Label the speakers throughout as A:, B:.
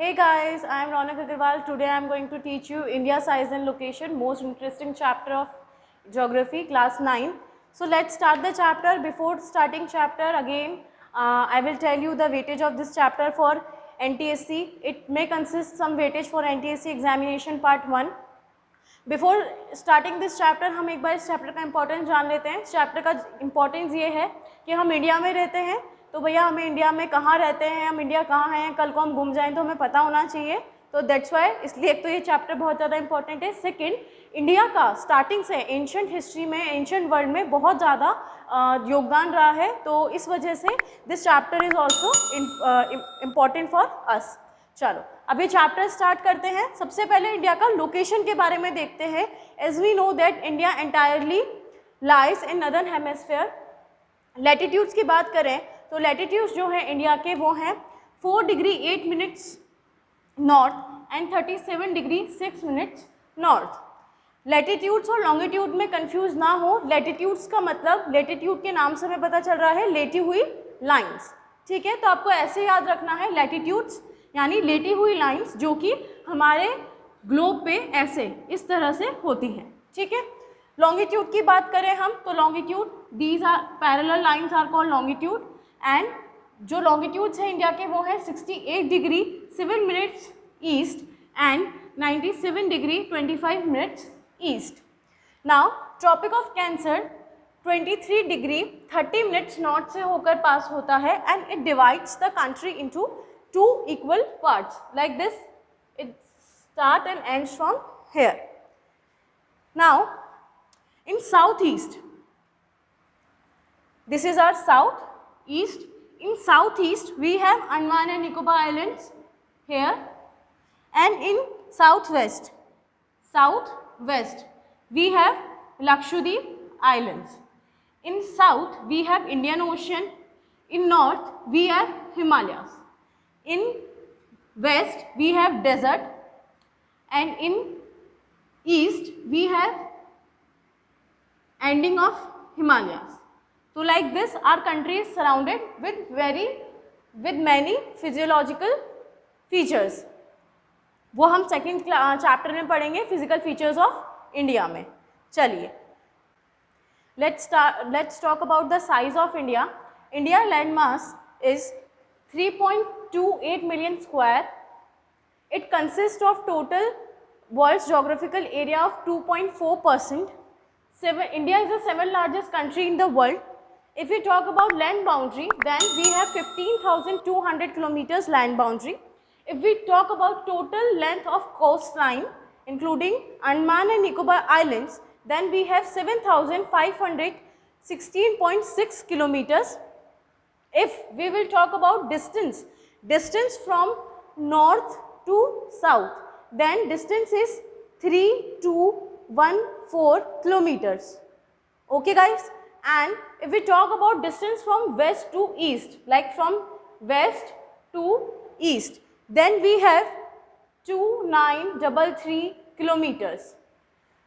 A: Hey guys, I am Ronak Agarwal. Today I am going to teach you India size and location, most interesting chapter of geography, class 9. So let's start the chapter. Before starting chapter again, I will tell you the weightage of this chapter for NTSC. It may consist some weightage for NTSC examination part 1. Before starting this chapter हम एक बार इस chapter का importance जान लेते हैं. इस chapter का importance ये है कि हम इंडिया में रहते हैं, तो भैया हमें इंडिया में कहाँ रहते हैं, हम इंडिया कहाँ हैं, कल को हम घूम जाएं तो हमें पता होना चाहिए. तो दैट्स वाई, इसलिए एक तो ये चैप्टर बहुत ज़्यादा इंपॉर्टेंट है. सेकेंड, इंडिया का स्टार्टिंग से एंशंट हिस्ट्री में, एंशंट वर्ल्ड में बहुत ज़्यादा योगदान रहा है, तो इस वजह से this chapter is also important for us. चलो अभी चैप्टर स्टार्ट करते हैं. सबसे पहले इंडिया का लोकेशन के बारे में देखते हैं. As we know that India entirely lies in northern hemisphere. Latitudes की बात करें तो लैटिट्यूड्स जो हैं इंडिया के वो हैं 4 degree 8 minutes north and 37 degree 6 minutes north. Latitudes और लॉन्गिट्यूड में कंफ्यूज ना हो. लैटिट्यूड्स का मतलब, लैटिट्यूड के नाम से हमें पता चल रहा है लेटी हुई लाइंस. ठीक है, तो आपको ऐसे याद रखना है, लैटिट्यूड्स यानी लेटी हुई लाइंस जो कि हमारे ग्लोब पे ऐसे इस तरह से होती हैं. ठीक है. लॉन्गिट्यूड की बात करें हम तो longitude, these are parallel lines are called longitude. And जो लॉन्गिट्यूड्स हैं इंडिया के वो हैं 68 degree 7 minutes east and 97 degree 25 minutes east. Now tropic of cancer 23 degree 30 minutes north से होकर पास होता है and it divides the country into 2 equal parts like this. It starts and ends from here. Now in southeast, this is our southeast. In southeast we have Andaman and Nicobar Islands here, and in southwest we have Lakshadweep Islands. In south we have Indian Ocean. In north we have Himalayas. In west we have desert, and in east we have ending of Himalayas. So like this our country is surrounded with many physiological features. वो हम second chapter में पढ़ेंगे physical features of India में. चलिए let's talk about the size of India. India land mass is 3.28 million square. It consists of total world's geographical area of 2.4%. India is the 7th largest country in the world. If we talk about land boundary, then we have 15,200 kilometers land boundary. If we talk about total length of coastline, including Andaman and Nicobar Islands, then we have 7,516.6 kilometers. If we will talk about distance from north to south, then distance is 3214 kilometers. Okay guys, and if we talk about distance from west to east, like from west to east, then we have 2933 kilometers.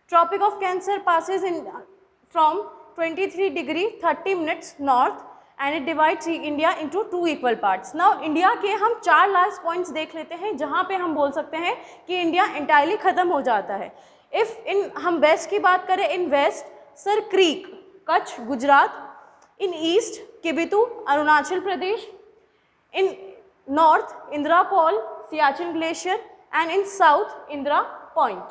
A: Tropic of Cancer passes in from 23 degree 30 minutes north and it divides India into 2 equal parts. Now India के हम 4 last points देख लेते हैं जहाँ पे हम बोल सकते हैं कि इंडिया एंटायरली ख़त्म हो जाता है. हम वेस्ट की बात करें, in west sir creek Kutch Gujarat, in east Kibithu Arunachal Pradesh, in north Indira पॉल Siachen glacier and in south Indira point.